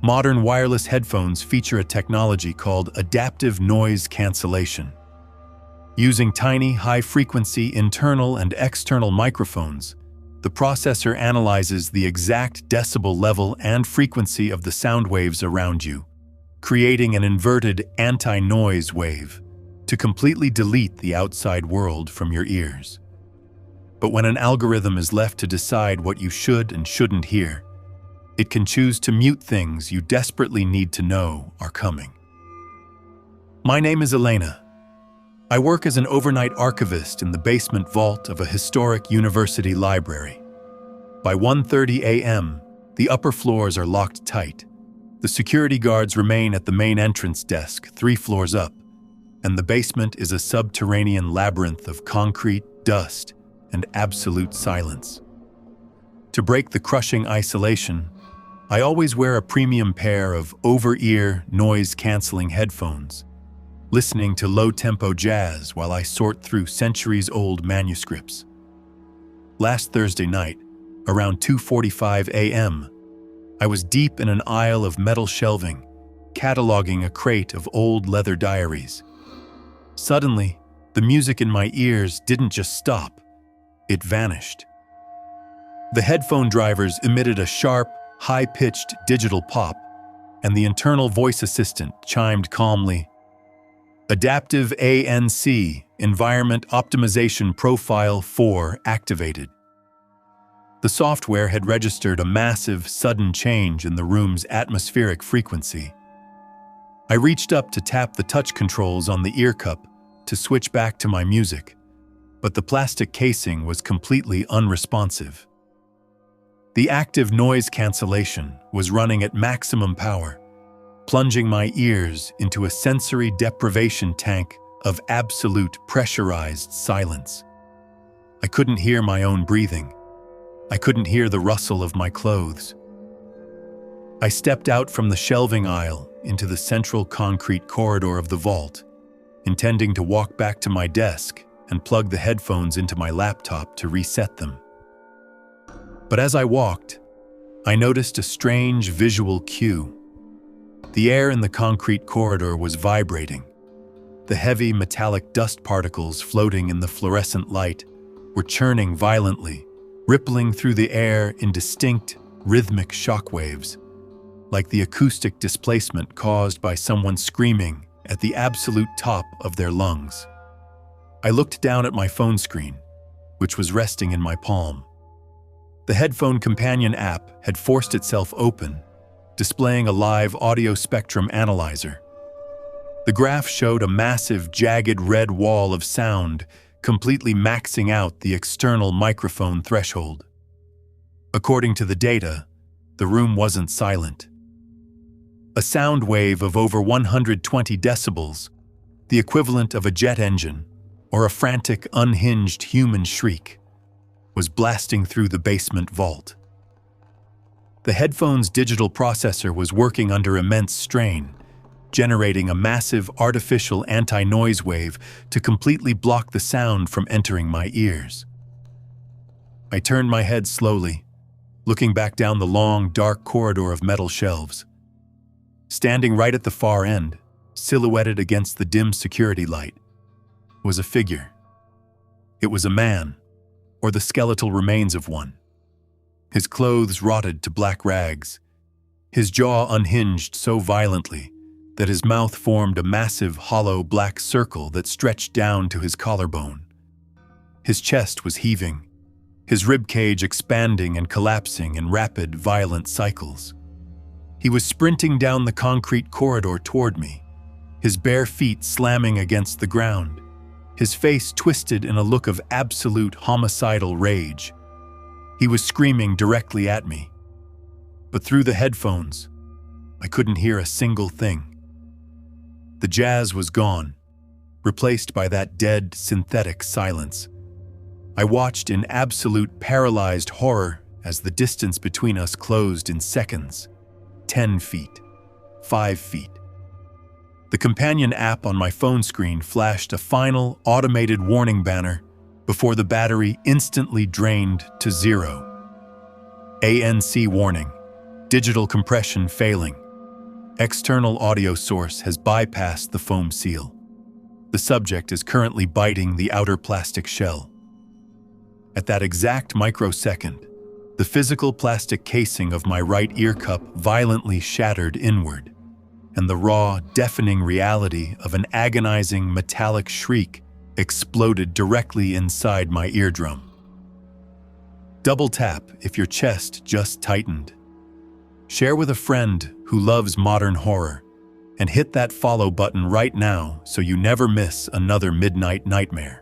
Modern wireless headphones feature a technology called adaptive noise cancellation. Using tiny, high-frequency internal and external microphones, the processor analyzes the exact decibel level and frequency of the sound waves around you, creating an inverted anti-noise wave to completely delete the outside world from your ears. But when an algorithm is left to decide what you should and shouldn't hear, it can choose to mute things you desperately need to know are coming. My name is Elena. I work as an overnight archivist in the basement vault of a historic university library. By 1:30 a.m., the upper floors are locked tight. The security guards remain at the main entrance desk, 3 floors up, and the basement is a subterranean labyrinth of concrete, dust, and absolute silence. To break the crushing isolation, I always wear a premium pair of over-ear, noise-canceling headphones, listening to low-tempo jazz while I sort through centuries-old manuscripts. Last Thursday night, around 2:45 a.m., I was deep in an aisle of metal shelving, cataloging a crate of old leather diaries. Suddenly, the music in my ears didn't just stop, it vanished. The headphone drivers emitted a sharp, high-pitched digital pop, and the internal voice assistant chimed calmly, "Adaptive ANC, Environment Optimization Profile 4 activated." The software had registered a massive, sudden change in the room's atmospheric frequency. I reached up to tap the touch controls on the ear cup to switch back to my music, but the plastic casing was completely unresponsive. The active noise cancellation was running at maximum power, plunging my ears into a sensory deprivation tank of absolute pressurized silence. I couldn't hear my own breathing. I couldn't hear the rustle of my clothes. I stepped out from the shelving aisle into the central concrete corridor of the vault, intending to walk back to my desk and plug the headphones into my laptop to reset them. But as I walked, I noticed a strange visual cue. The air in the concrete corridor was vibrating. The heavy metallic dust particles floating in the fluorescent light were churning violently, rippling through the air in distinct, rhythmic shockwaves, like the acoustic displacement caused by someone screaming at the absolute top of their lungs. I looked down at my phone screen, which was resting in my palm. The headphone companion app had forced itself open, displaying a live audio spectrum analyzer. The graph showed a massive, jagged red wall of sound, completely maxing out the external microphone threshold. According to the data, the room wasn't silent. A sound wave of over 120 decibels, the equivalent of a jet engine or a frantic, unhinged human shriek, was blasting through the basement vault. The headphone's digital processor was working under immense strain, generating a massive artificial anti-noise wave to completely block the sound from entering my ears. I turned my head slowly, looking back down the long, dark corridor of metal shelves. Standing right at the far end, silhouetted against the dim security light, was a figure. It was a man, or the skeletal remains of one. His clothes rotted to black rags, his jaw unhinged so violently that his mouth formed a massive, hollow black circle that stretched down to his collarbone. His chest was heaving, his ribcage expanding and collapsing in rapid, violent cycles. He was sprinting down the concrete corridor toward me, his bare feet slamming against the ground, his face twisted in a look of absolute homicidal rage. He was screaming directly at me. But through the headphones, I couldn't hear a single thing. The jazz was gone, replaced by that dead, synthetic silence. I watched in absolute paralyzed horror as the distance between us closed in seconds. 10 feet, 5 feet. The companion app on my phone screen flashed a final, automated warning banner before the battery instantly drained to 0. ANC warning, digital compression failing, external audio source has bypassed the foam seal. The subject is currently biting the outer plastic shell. At that exact microsecond, the physical plastic casing of my right ear cup violently shattered inward, and the raw, deafening reality of an agonizing metallic shriek exploded directly inside my eardrum. Double tap if your chest just tightened. Share with a friend who loves modern horror, and hit that follow button right now so you never miss another midnight nightmare.